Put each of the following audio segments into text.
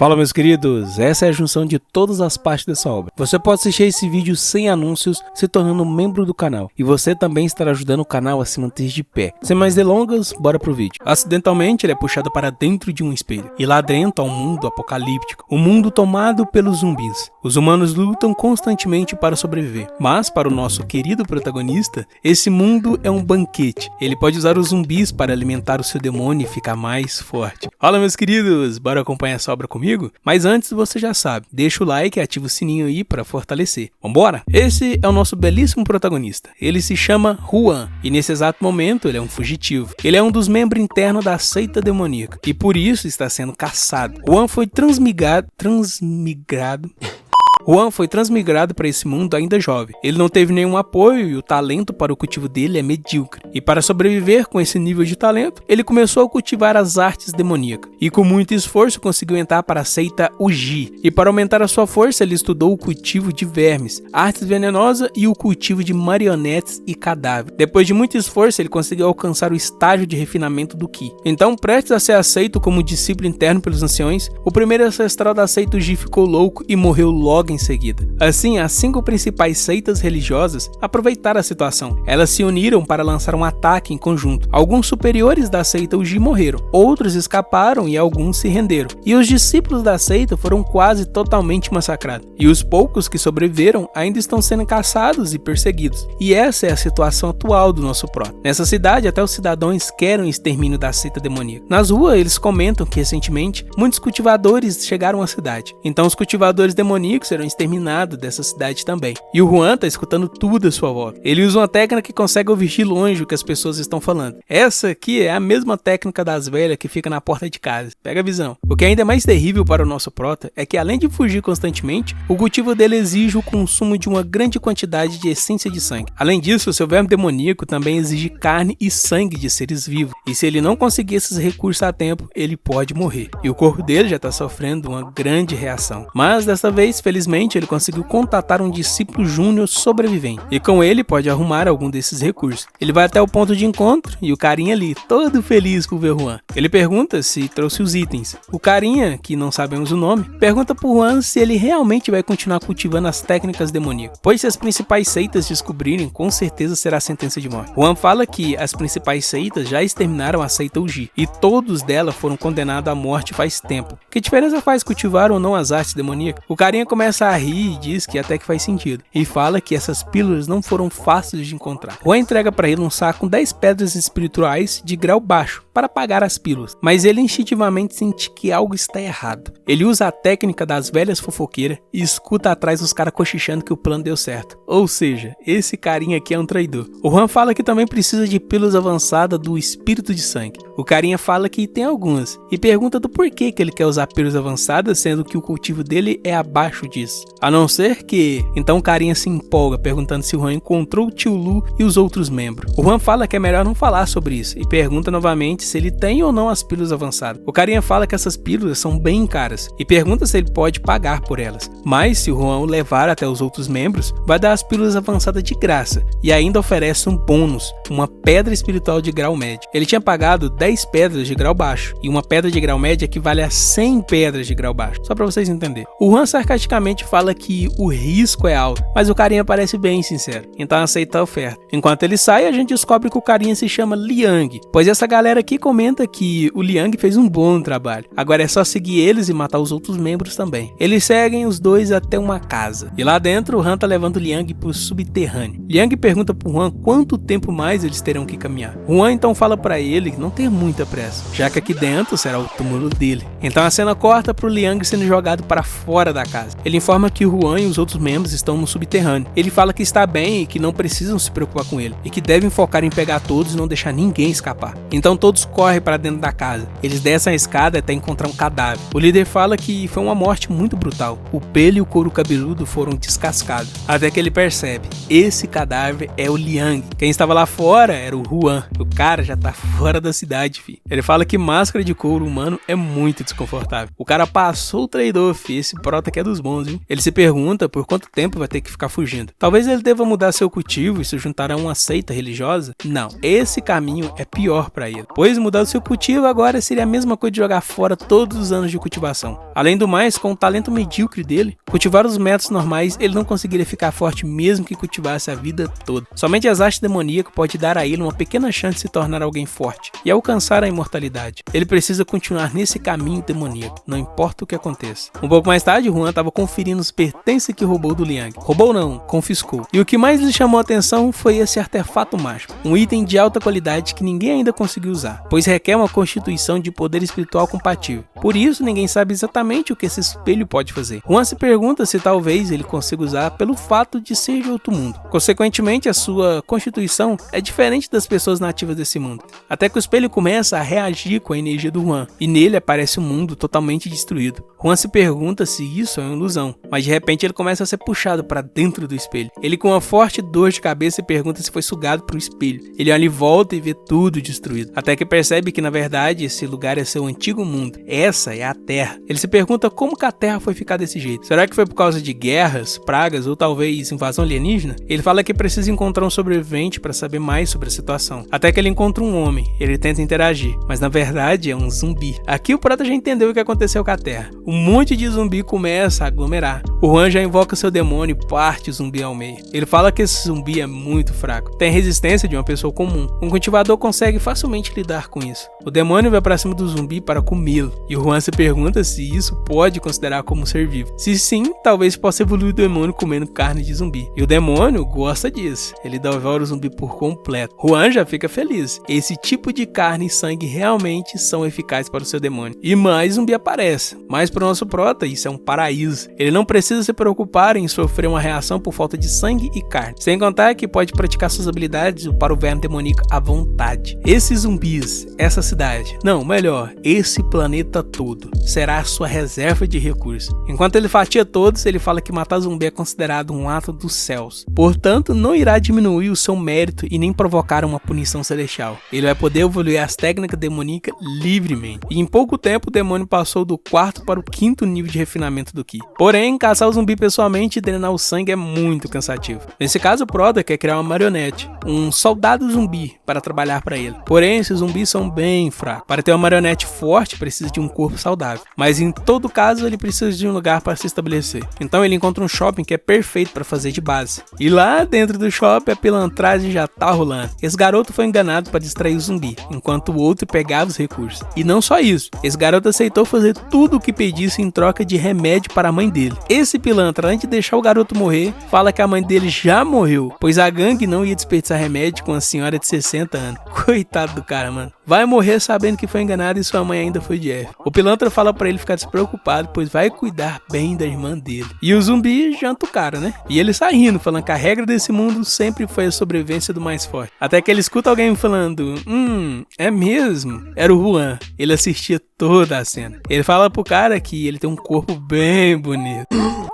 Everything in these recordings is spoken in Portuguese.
Fala, meus queridos, essa é a junção de todas as partes dessa obra. Você pode assistir esse vídeo sem anúncios, se tornando membro do canal. E você também estará ajudando o canal a se manter de pé. Sem mais delongas, bora pro vídeo. Acidentalmente, ele é puxado para dentro de um espelho. E lá dentro há um mundo apocalíptico. Um mundo tomado pelos zumbis. Os humanos lutam constantemente para sobreviver. Mas, para o nosso querido protagonista, esse mundo é um banquete. Ele pode usar os zumbis para alimentar o seu demônio e ficar mais forte. Fala, meus queridos, bora acompanhar essa obra comigo? Mas antes, você já sabe, deixa o like e ativa o sininho aí para fortalecer. Vambora? Esse é o nosso belíssimo protagonista. Ele se chama Juan e nesse exato momento ele é um fugitivo. Ele é um dos membros internos da seita demoníaca e por isso está sendo caçado. Juan foi transmigrado para esse mundo ainda jovem. Ele não teve nenhum apoio e o talento para o cultivo dele é medíocre. E para sobreviver com esse nível de talento, ele começou a cultivar as artes demoníacas. E com muito esforço conseguiu entrar para a seita Uji. E para aumentar a sua força, ele estudou o cultivo de vermes, artes venenosas e o cultivo de marionetes e cadáveres. Depois de muito esforço, ele conseguiu alcançar o estágio de refinamento do Ki. Então, prestes a ser aceito como discípulo interno pelos anciões, o primeiro ancestral da seita Uji ficou louco e morreu logo em seguida. Assim, as 5 principais seitas religiosas aproveitaram a situação. Elas se uniram para lançar um ataque em conjunto. Alguns superiores da seita Uji morreram, outros escaparam e alguns se renderam. E os discípulos da seita foram quase totalmente massacrados. E os poucos que sobreviveram ainda estão sendo caçados e perseguidos. E essa é a situação atual do nosso pró. Nessa cidade, até os cidadãos querem o extermínio da seita demoníaca. Nas ruas, eles comentam que recentemente muitos cultivadores chegaram à cidade. Então os cultivadores demoníacos serão exterminados dessa cidade também. E o Juan tá escutando tudo à sua volta. Ele usa uma técnica que consegue ouvir de longe o que as pessoas estão falando. Essa aqui é a mesma técnica das velhas que fica na porta de casa. Pega a visão. O que ainda é mais terrível para o nosso prota é que além de fugir constantemente, o cultivo dele exige o consumo de uma grande quantidade de essência de sangue. Além disso, seu verme demoníaco também exige carne e sangue de seres vivos. E se ele não conseguir esses recursos a tempo, ele pode morrer. E o corpo dele já está sofrendo uma grande reação. Mas dessa vez, felizmente, ele conseguiu contatar um discípulo júnior sobrevivente. E com ele pode arrumar algum desses recursos. Ele vai até o ponto de encontro e o carinha ali, todo feliz por ver Juan. Ele pergunta se trouxe os itens. O carinha, que não sabemos o nome, pergunta por Juan se ele realmente vai continuar cultivando as técnicas demoníacas. Pois se as principais seitas descobrirem, com certeza será a sentença de morte. Juan fala que as principais seitas já exterminaram a seita Uji. E todos dela foram condenados à morte faz tempo. Que diferença faz cultivar ou não as artes demoníacas? O carinha começa a rir e diz que até que faz sentido. E fala que essas pílulas não foram fáceis de encontrar. Juan entrega para ele um saco com 10 pedras espirituais de grau baixo para pagar as pílulas. Mas ele instintivamente sente que algo está errado. Ele usa a técnica das velhas fofoqueiras e escuta atrás os caras cochichando que o plano deu certo. Ou seja, esse carinha aqui é um traidor. O Juan fala que também precisa de pílulas avançadas do espírito de sangue. O carinha fala que tem algumas e pergunta do porquê que ele quer usar pílulas avançadas, sendo que o cultivo dele é abaixo disso. A não ser que... Então o carinha se empolga, perguntando se o Juan encontrou o tio Lu e os outros membros. O Juan fala que é melhor não falar sobre isso e pergunta novamente se ele tem ou não as pílulas avançadas. O carinha fala que essas pílulas são bem caras e pergunta se ele pode pagar por elas. Mas se o Juan o levar até os outros membros, vai dar as pílulas avançadas de graça e ainda oferece um bônus, uma pedra espiritual de grau médio. Ele tinha pagado 10 pedras de grau baixo e uma pedra de grau médio equivale a 100 pedras de grau baixo. Só pra vocês entenderem. O Juan sarcasticamente fala que o risco é alto, mas o carinha parece bem sincero, então aceita a oferta. Enquanto ele sai, a gente descobre que o carinha se chama Liang, pois essa galera aqui comenta que o Liang fez um bom trabalho. Agora é só seguir eles e matar os outros membros também. Eles seguem os dois até uma casa, e lá dentro o Han tá levando o Liang pro subterrâneo. Liang pergunta pro Juan quanto tempo mais eles terão que caminhar. Juan então fala pra ele não ter muita pressa, já que aqui dentro será o túmulo dele. Então a cena corta pro Liang sendo jogado para fora da casa. Ele informa que o Juan e os outros membros estão no subterrâneo. Ele fala que está bem e que não precisam se preocupar com ele, e que devem focar em pegar todos e não deixar ninguém escapar. Então todos correm para dentro da casa. Eles descem a escada até encontrar um cadáver. O líder fala que foi uma morte muito brutal. O pelo e o couro cabeludo foram descascados. Até que ele percebe, esse cadáver é o Liang. Quem estava lá fora era o Juan. O cara já tá fora da cidade, fi. Ele fala que máscara de couro humano é muito desconfortável. O cara passou o traidor, fi. Esse prota que é dos bons, hein? Ele se pergunta por quanto tempo vai ter que ficar fugindo. Talvez ele deva mudar seu cultivo e se juntar a uma seita religiosa? Não, esse caminho é pior para ele, pois pois mudar o seu cultivo agora seria a mesma coisa de jogar fora todos os anos de cultivação. Além do mais, com o talento medíocre dele, cultivar os métodos normais, ele não conseguiria ficar forte mesmo que cultivasse a vida toda. Somente as hastes demoníacas pode dar a ele uma pequena chance de se tornar alguém forte e alcançar a imortalidade. Ele precisa continuar nesse caminho demoníaco, não importa o que aconteça. Um pouco mais tarde, Juan estava conferindo os pertences que roubou do Liang. Roubou não, confiscou. E o que mais lhe chamou a atenção foi esse artefato mágico, um item de alta qualidade que ninguém ainda conseguiu usar, pois requer uma constituição de poder espiritual compatível. Por isso, ninguém sabe exatamente o que esse espelho pode fazer. Juan se pergunta se talvez ele consiga usar pelo fato de ser de outro mundo. Consequentemente, a sua constituição é diferente das pessoas nativas desse mundo. Até que o espelho começa a reagir com a energia do Juan, e nele aparece um mundo totalmente destruído. Juan se pergunta se isso é uma ilusão, mas de repente ele começa a ser puxado para dentro do espelho. Ele com uma forte dor de cabeça se pergunta se foi sugado para o espelho. Ele olha em volta e vê tudo destruído, até que percebe que na verdade esse lugar é seu antigo mundo. Essa é a Terra. Ele se pergunta como que a Terra foi ficar desse jeito. Será que foi por causa de guerras, pragas ou talvez invasão alienígena? Ele fala que precisa encontrar um sobrevivente para saber mais sobre a situação. Até que ele encontra um homem. Ele tenta interagir, mas na verdade é um zumbi. Aqui o Prota já entendeu o que aconteceu com a Terra. Um monte de zumbi começa a aglomerar. O Juan já invoca seu demônio e parte o zumbi ao meio. Ele fala que esse zumbi é muito fraco, tem resistência de uma pessoa comum. Um cultivador consegue facilmente lidar com isso. O demônio vai para cima do zumbi para comê-lo, e o Juan se pergunta se isso pode considerar como um ser vivo. Se sim, talvez possa evoluir o demônio comendo carne de zumbi. E o demônio gosta disso, ele devora o zumbi por completo. Juan já fica feliz. Esse tipo de carne e sangue realmente são eficazes para o seu demônio. E mais zumbi aparece. Mas para o nosso Prota, isso é um paraíso. Ele não precisa se preocupar em sofrer uma reação por falta de sangue e carne. Sem contar que pode praticar suas habilidades para o verme demoníaco à vontade. Esses zumbis, essa cidade, não, melhor, esse planeta todo, será a sua reserva de recursos. Enquanto ele fatia todos, ele fala que matar zumbi é considerado um ato dos céus. Portanto, não irá diminuir o seu mérito e nem provocar uma punição celestial. Ele vai poder evoluir as técnicas demoníacas livremente. E em pouco tempo, o demônio passou do 4º para o 5º nível de refinamento do Ki. Porém, caçar o zumbi pessoalmente e drenar o sangue é muito cansativo. Nesse caso, o Prota quer criar uma marionete, um soldado zumbi, para trabalhar para ele. Porém, esses zumbis são bem fracos. Para ter uma marionete forte, precisa de um corpo saudável. Mas em todo caso, ele precisa de um lugar para se estabelecer. Então ele encontra um shopping que é perfeito para fazer de base. E lá dentro do shopping, a pilantragem já tá rolando. Esse garoto foi enganado para distrair o zumbi, enquanto o outro pegava os recursos. E não só isso, esse garoto aceitou fazer tudo o que pedisse em troca de remédio para a mãe dele. Esse pilantra, antes de deixar o garoto morrer, fala que a mãe dele já morreu, pois a gangue não ia desperdiçar remédio com uma senhora de 60 anos. Coitado do cara, mano. Vai morrer sabendo que foi enganado e sua mãe ainda foi de F. O pilantra fala pra ele ficar despreocupado, pois vai cuidar bem da irmã dele. E o zumbi janta o cara, né? E ele sai rindo, falando que a regra desse mundo sempre foi a sobrevivência do mais forte. Até que ele escuta alguém falando, é mesmo? Era o Juan. Ele assistia toda a cena. Ele fala pro cara que ele tem um corpo bem bonito.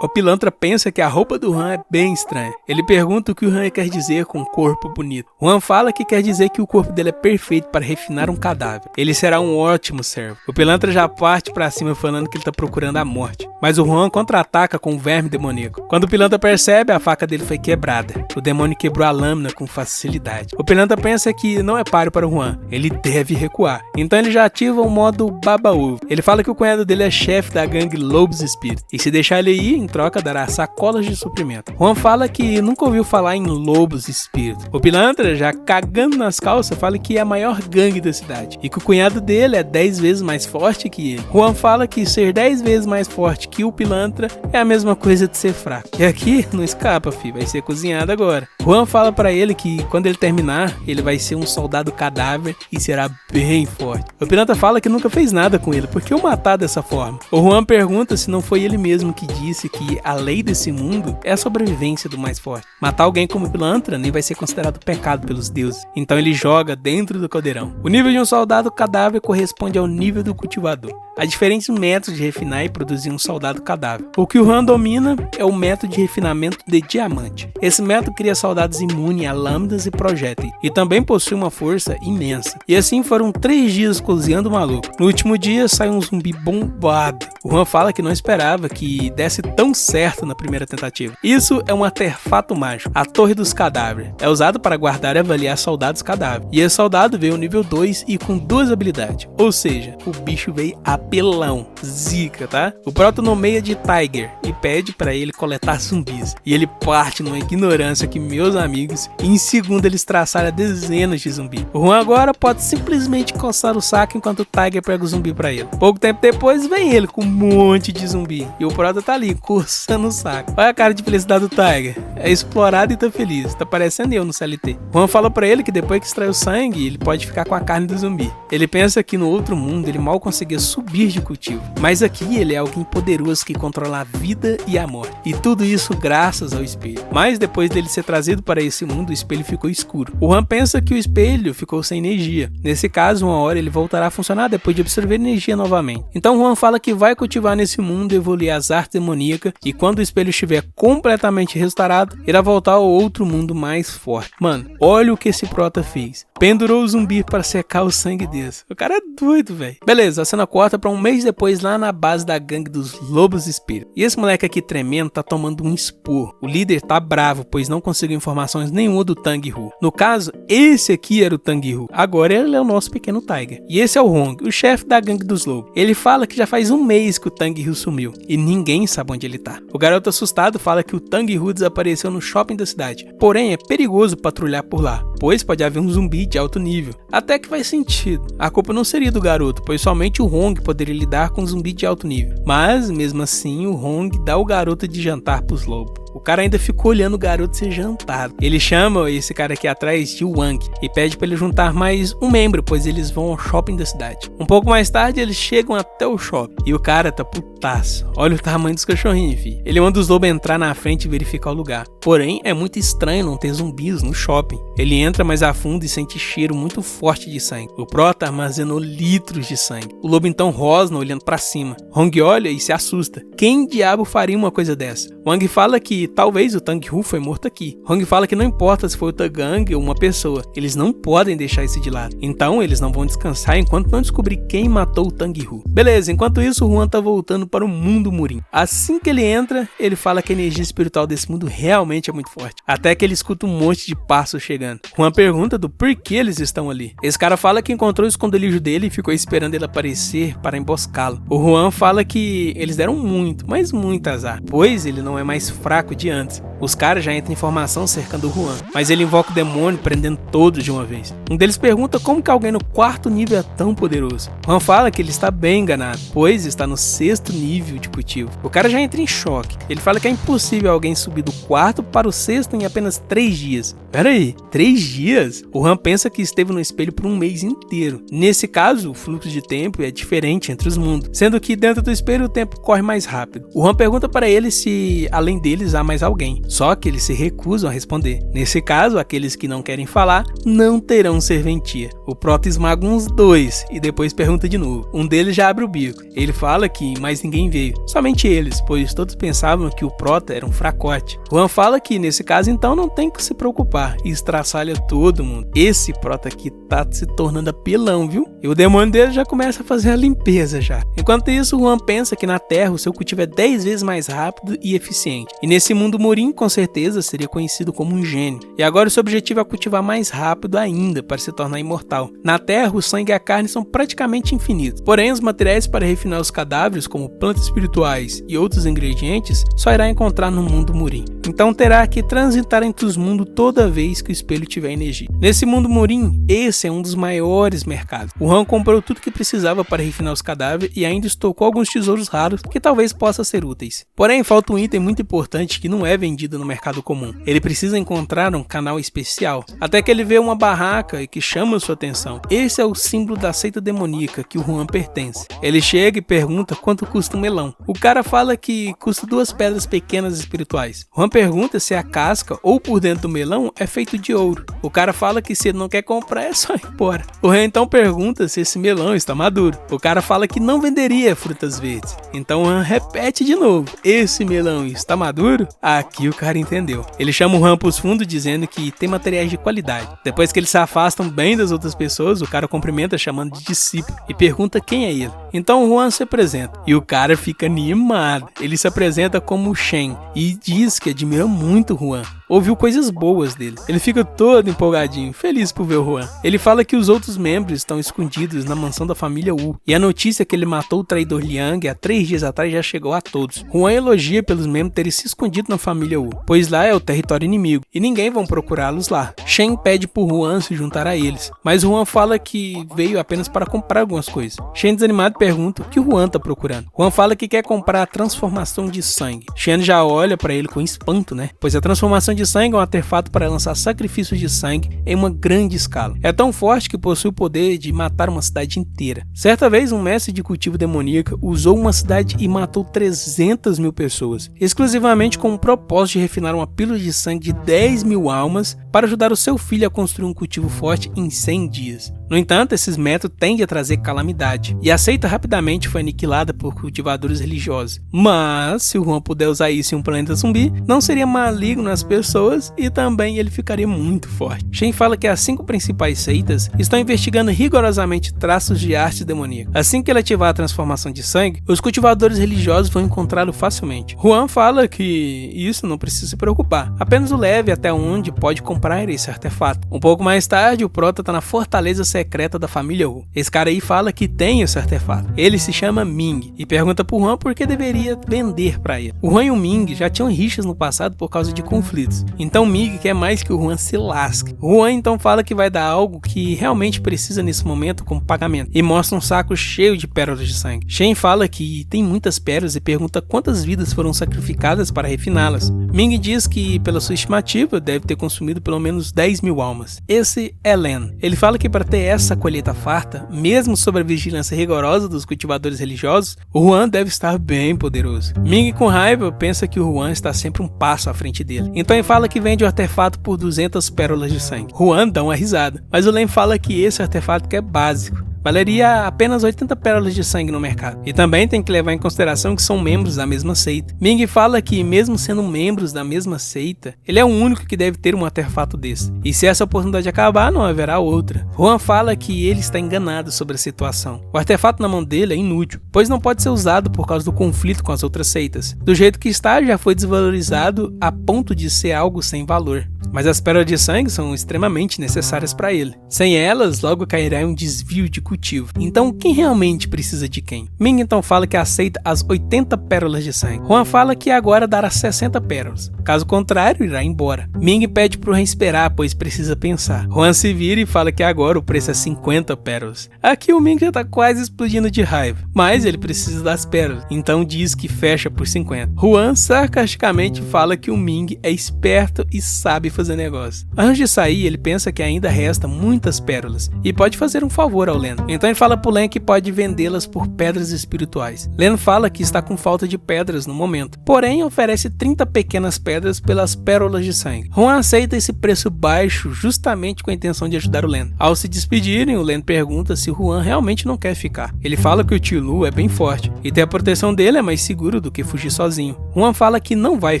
O pilantra pensa que a roupa do Juan é bem estranha. Ele pergunta o que o Juan quer dizer com corpo bonito. Juan fala que quer dizer que o corpo dele é perfeito para refinar um cadáver. Ele será um ótimo servo. O pilantra já parte pra cima falando que ele tá procurando a morte. Mas o Juan contra-ataca com o verme demoníaco. Quando o pilantra percebe, a faca dele foi quebrada. O demônio quebrou a lâmina com facilidade. O pilantra pensa que não é páreo para o Juan. Ele deve recuar. Então ele já ativa o modo baba-ovo. Ele fala que o cunhado dele é chefe da gangue Lobos Espíritos. E se deixar ele ir, em troca dará sacolas de suprimento. Juan fala que nunca ouviu falar em Lobos Espíritos. O pilantra, já cagando nas calças, fala que é a maior gangue da cidade. E que o cunhado dele é 10 vezes mais forte que ele. Juan fala que ser 10 vezes mais forte que o pilantra é a mesma coisa de ser fraco. E aqui não escapa, filho, vai ser cozinhado agora. Juan fala pra ele que quando ele terminar, ele vai ser um soldado cadáver e será bem forte. O pilantra fala que nunca fez nada com ele, por que o matar dessa forma? O Juan pergunta se não foi ele mesmo que disse que a lei desse mundo é a sobrevivência do mais forte. Matar alguém como pilantra nem vai ser considerado pecado pelos deuses. Então ele joga dentro do caldeirão. O nível de um soldado cadáver corresponde ao nível do cultivador. há diferentes métodos de refinar e produzir um soldado cadáver. O que o Juan domina é o método de refinamento de diamante. Esse método cria soldados imunes a lâminas e projéteis, e também possui uma força imensa. E assim foram 3 dias cozinhando o maluco. No último dia saiu um zumbi bombado. O Juan fala que não esperava que desse tão certo na primeira tentativa. Isso é um artefato mágico, a Torre dos Cadáveres. É usado para guardar e avaliar soldados cadáveres. E esse soldado veio ao nível 2 e com 2 habilidades. Ou seja, o bicho veio apelão. Zica, tá? O Proto nomeia de Tiger e pede para ele coletar zumbis. E ele parte numa ignorância que, meus amigos, em segundo eles traçaram dezenas de zumbis. O Juan agora pode simplesmente coçar o saco enquanto o Tiger pega o zumbi para ele. Pouco tempo depois vem ele com um monte de zumbi. E o Proto tá ali, coçando o saco. Olha a cara de felicidade do Tiger. É explorado e tá feliz. Tá parecendo eu no CLT. O Juan fala pra ele que depois que extrai o sangue, ele pode ficar com a carne do zumbi. Ele pensa que no outro mundo ele mal conseguia subir de cultivo. Mas aqui ele é alguém poderoso que controla a vida e a morte. E tudo isso graças ao espelho. Mas depois dele ser trazido para esse mundo, o espelho ficou escuro. O Juan pensa que o espelho ficou sem energia. Nesse caso, uma hora ele voltará a funcionar depois de absorver energia novamente. Então Juan fala que vai cultivar nesse mundo e evoluir as artes demoníacas, e quando o espelho estiver completamente restaurado, irá voltar ao outro mundo mais forte. Mano, olha o que esse prota fez. Pendurou o zumbi para secar o sangue desse. O cara é doido, velho. Beleza, a cena corta pra um mês depois lá na base da gangue dos Lobos Espíritos. E esse moleque aqui tremendo tá tomando um expor. O líder tá bravo, pois não conseguiu informações nenhuma do Tang Hu. No caso, esse aqui era o Tang Hu. Agora ele é o nosso pequeno Tiger. E esse é o Hong, o chefe da gangue dos Lobos. Ele fala que já faz um mês que o Tang Hu sumiu. E ninguém sabe onde ele tá. O garoto assustado fala que o Tang Hu desapareceu no shopping da cidade. Porém, é perigoso patrulhar por lá, pois pode haver um zumbi de alto nível. Até que faz sentido. A culpa não seria do garoto, pois somente o Hong poderia lidar com um zumbi de alto nível. Mas, mesmo assim, o Hong dá o garoto de jantar pros lobos. O cara ainda ficou olhando o garoto ser jantado. Ele chama esse cara aqui atrás de Wang e pede para ele juntar mais um membro, pois eles vão ao shopping da cidade. Um pouco mais tarde, eles chegam até o shopping e o cara tá putaço. Olha o tamanho dos cachorrinhos, filho. Ele manda os lobos entrar na frente e verificar o lugar. Porém, é muito estranho não ter zumbis no shopping. Ele entra mais a fundo e sente cheiro muito forte de sangue. O Prota armazenou litros de sangue. O lobo então rosna olhando para cima. Hong olha e se assusta. Quem diabo faria uma coisa dessa? Wang fala que talvez o Tang Hu foi morto aqui. Hong fala que não importa se foi outra gangue ou uma pessoa, eles não podem deixar isso de lado. Então eles não vão descansar enquanto não descobrir quem matou o Tang Hu. Beleza, enquanto isso o Juan tá voltando para o mundo Murim. Assim que ele entra, ele fala que a energia espiritual desse mundo realmente é muito forte. Até que ele escuta um monte de passos chegando. Juan pergunta do porquê eles estão ali. Esse cara fala que encontrou o esconderijo dele e ficou esperando ele aparecer para emboscá-lo. O Juan fala que eles deram muito, mas muito azar, pois ele não é mais fraco de antes. Os caras já entram em formação cercando o Juan, mas ele invoca o demônio prendendo todos de uma vez. Um deles pergunta como que alguém no 4º nível é tão poderoso. Juan fala que ele está bem enganado, pois está no 6º nível de cultivo. O cara já entra em choque. Ele fala que é impossível alguém subir do 4º para o 6º em apenas 3 dias. Pera aí, 3 dias? O Juan pensa que esteve no espelho por um mês inteiro. Nesse caso, o fluxo de tempo é diferente entre os mundos, sendo que dentro do espelho o tempo corre mais rápido. O Juan pergunta para ele se além deles há mais alguém, só que eles se recusam a responder. Nesse caso, aqueles que não querem falar não terão serventia. O Prota esmaga uns 2 e depois pergunta de novo. Um deles já abre o bico. Ele fala que mais ninguém veio, somente eles, pois todos pensavam que o Prota era um fracote. Juan fala que nesse caso então não tem que se preocupar e estraçalha todo mundo. Esse Prota aqui tá se tornando apelão, viu? E o demônio dele já começa a fazer a limpeza já. Enquanto isso, Juan pensa que na Terra o seu cultivo é 10 vezes mais rápido e eficiente. E nesse mundo Murim, com certeza, seria conhecido como um gênio. E agora o seu objetivo é cultivar mais rápido ainda para se tornar imortal. Na Terra, o sangue e a carne são praticamente infinitos. Porém, os materiais para refinar os cadáveres, como plantas espirituais e outros ingredientes, só irá encontrar no mundo Murim. Então terá que transitar entre os mundos toda vez que o espelho tiver energia. Nesse mundo Murim, esse é um dos maiores mercados. O Han comprou tudo que precisava para refinar os cadáveres e ainda estocou alguns tesouros raros que talvez possam ser úteis. Porém, falta um item muito importante que não é vendido vendida no mercado comum. Ele precisa encontrar um canal especial, até que ele vê uma barraca que chama sua atenção. Esse é o símbolo da seita demoníaca que o Juan pertence. Ele chega e pergunta quanto custa um melão. O cara fala que custa 2 pedras pequenas espirituais. Juan pergunta se a casca ou por dentro do melão é feito de ouro. O cara fala que se ele não quer comprar é só ir embora. O rei então pergunta se esse melão está maduro. O cara fala que não venderia frutas verdes. Então Juan repete de novo: esse melão está maduro? Aqui o cara entendeu. Ele chama o Juan para os fundos dizendo que tem materiais de qualidade. Depois que eles se afastam bem das outras pessoas, o cara cumprimenta chamando de discípulo e pergunta quem é ele. Então o Juan se apresenta e o cara fica animado. Ele se apresenta como Shen e diz que admira muito o Juan. Ouviu coisas boas dele. Ele fica todo empolgadinho, feliz por ver o Juan. Ele fala que os outros membros estão escondidos na mansão da família Wu. E a notícia que ele matou o traidor Liang há 3 dias atrás já chegou a todos. Juan elogia pelos membros terem se escondido na família Wu, pois lá é o território inimigo e ninguém vão procurá-los lá. Shen pede por Juan se juntar a eles, mas Juan fala que veio apenas para comprar algumas coisas. Shen, desanimado, pergunta o que o Juan está procurando. Juan fala que quer comprar a transformação de sangue. Shen já olha para ele com espanto, pois a transformação de sangue é um artefato para lançar sacrifícios de sangue em uma grande escala. É tão forte que possui o poder de matar uma cidade inteira. Certa vez, um mestre de cultivo demoníaco usou uma cidade e matou 300 mil pessoas, exclusivamente com o propósito de refinar uma pílula de sangue de 10 mil almas para ajudar o seu filho a construir um cultivo forte em 100 dias. No entanto, esses métodos tendem a trazer calamidade, e a seita rapidamente foi aniquilada por cultivadores religiosos. Mas, se o Juan puder usar isso em um planeta zumbi, não seria maligno nas pessoas e também ele ficaria muito forte. Shen fala que as 5 principais seitas estão investigando rigorosamente traços de arte demoníaca. Assim que ele ativar a transformação de sangue, os cultivadores religiosos vão encontrá-lo facilmente. Juan fala que isso não precisa se preocupar, apenas o leve até onde pode comprar esse artefato. Um pouco mais tarde, o Prota está na fortaleza secreta da família Wu. Esse cara aí fala que tem esse artefato. Ele se chama Ming e pergunta pro Juan por que deveria vender para ele. O Juan e o Ming já tinham rixas no passado por causa de conflitos. Então Ming quer mais que o Juan se lasque. O Juan então fala que vai dar algo que realmente precisa nesse momento como pagamento e mostra um saco cheio de pérolas de sangue. Shen fala que tem muitas pérolas e pergunta quantas vidas foram sacrificadas para refiná-las. Ming diz que, pela sua estimativa, deve ter consumido pelo menos 10 mil almas. Esse é Len. Ele fala que para ter essa colheita farta, mesmo sob a vigilância rigorosa dos cultivadores religiosos, o Juan deve estar bem poderoso. Ming, com raiva, pensa que o Juan está sempre um passo à frente dele. Então ele fala que vende o artefato por 200 pérolas de sangue. Juan dá uma risada, mas o Len fala que esse artefato que é básico valeria apenas 80 pérolas de sangue no mercado. E também tem que levar em consideração que são membros da mesma seita. Ming fala que, mesmo sendo membros da mesma seita, ele é o único que deve ter um artefato desse. E se essa oportunidade acabar, não haverá outra. Juan fala que ele está enganado sobre a situação. O artefato na mão dele é inútil, pois não pode ser usado por causa do conflito com as outras seitas. Do jeito que está, já foi desvalorizado a ponto de ser algo sem valor. Mas as pérolas de sangue são extremamente necessárias para ele. Sem elas, logo cairá em um desvio de cultivo. Então, quem realmente precisa de quem? Ming então fala que aceita as 80 pérolas de sangue. Juan fala que agora dará 60 pérolas. Caso contrário, irá embora. Ming pede pro Juan esperar, pois precisa pensar. Juan se vira e fala que agora o preço é 50 pérolas. Aqui o Ming já tá quase explodindo de raiva, mas ele precisa das pérolas, então diz que fecha por 50. Juan sarcasticamente fala que o Ming é esperto e sabe fazer negócio. Antes de sair, ele pensa que ainda resta muitas pérolas e pode fazer um favor ao Len. Então ele fala pro Len que pode vendê-las por pedras espirituais. Len fala que está com falta de pedras no momento, porém oferece 30 pequenas pedras pelas pérolas de sangue. Juan aceita esse preço baixo justamente com a intenção de ajudar o Len. Ao se despedirem, o Len pergunta se o Juan realmente não quer ficar. Ele fala que o tio Lu é bem forte e ter a proteção dele é mais seguro do que fugir sozinho. Juan fala que não vai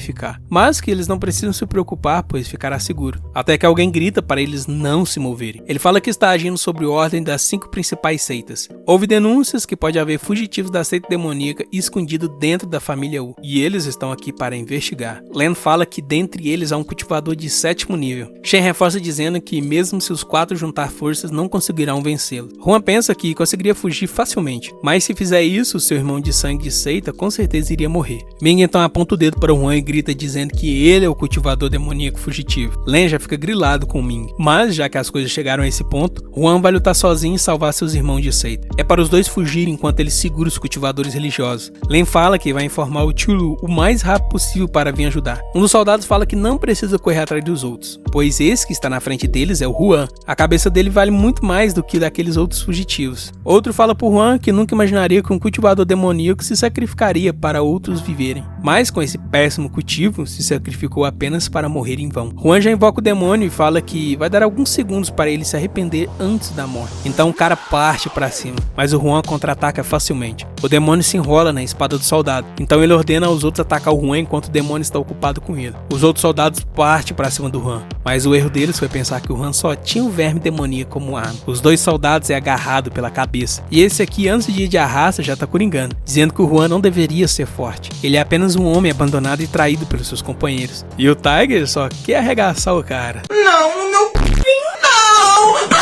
ficar, mas que eles não precisam se preocupar, pois ficará seguro. Até que alguém grita para eles não se moverem. Ele fala que está agindo sob ordem das 5 principais seitas. Houve denúncias que pode haver fugitivos da seita demoníaca escondidos dentro da família Wu, e eles estão aqui para investigar. Len fala que dentre eles há um cultivador de 7º nível. Shen reforça dizendo que mesmo se os 4 juntar forças, não conseguirão vencê-lo. Juan pensa que conseguiria fugir facilmente, mas se fizer isso, seu irmão de sangue de seita com certeza iria morrer. Ming então aponta o dedo para Juan e grita dizendo que ele é o cultivador demoníaco fugitivo. fugitivo. Len já fica grilado com o Ming, mas já que as coisas chegaram a esse ponto, Huan vai lutar sozinho e salvar seus irmãos de seita. É para os dois fugirem enquanto ele segura os cultivadores religiosos. Len fala que vai informar o Chulu o mais rápido possível para vir ajudar. Um dos soldados fala que não precisa correr atrás dos outros, pois esse que está na frente deles é o Huan. A cabeça dele vale muito mais do que daqueles outros fugitivos. Outro fala por Huan que nunca imaginaria que um cultivador demoníaco se sacrificaria para outros viverem, mas com esse péssimo cultivo se sacrificou apenas para morrer em vão. Huan já invoca o demônio e fala que vai dar alguns segundos para ele se arrepender antes da morte. Então o cara parte para cima, mas o Huan contra-ataca facilmente. O demônio se enrola na espada do soldado, então ele ordena aos outros atacar o Huan enquanto o demônio está ocupado com ele. Os outros soldados partem para cima do Huan, mas o erro deles foi pensar que o Huan só tinha o verme demoníaco como arma. Os dois soldados é agarrado pela cabeça, e esse aqui antes de ir de arrasta já tá coringando, dizendo que o Huan não deveria ser forte. Ele é apenas um homem abandonado e traído pelos seus companheiros. E o Tiger só quer arregaçar o cara. Não, meu filho, não!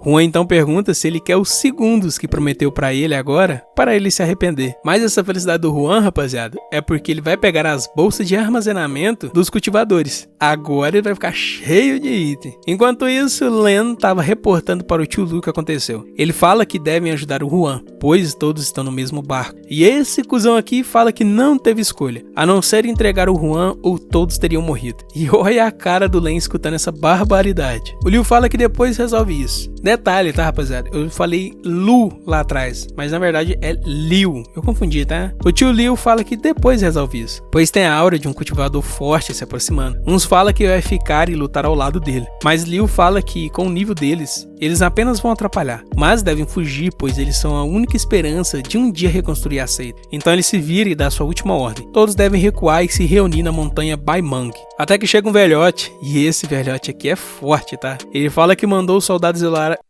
Huan então pergunta se ele quer os segundos que prometeu pra ele agora, para ele se arrepender. Mas essa felicidade do Huan, rapaziada, é porque ele vai pegar as bolsas de armazenamento dos cultivadores. Agora ele vai ficar cheio de item. Enquanto isso, Len estava reportando para o Chulu o que aconteceu. Ele fala que devem ajudar o Huan, pois todos estão no mesmo barco. E esse cuzão aqui fala que não teve escolha, a não ser entregar o Huan ou todos teriam morrido. E olha a cara do Len escutando essa barbaridade. O Liu fala que depois resolve isso. Detalhe, tá, rapaziada? Eu falei Lu lá atrás, mas na verdade é Liu. Eu confundi, tá? O tio Liu fala que depois resolve isso, pois tem a aura de um cultivador forte se aproximando. Uns falam que vai ficar e lutar ao lado dele, mas Liu fala que com o nível deles, eles apenas vão atrapalhar, mas devem fugir, pois eles são a única esperança de um dia reconstruir a seita. Então ele se vira e dá sua última ordem. Todos devem recuar e se reunir na montanha Baimang. Até que chega um velhote, e esse velhote aqui é forte, tá? Ele fala que mandou os soldados isolar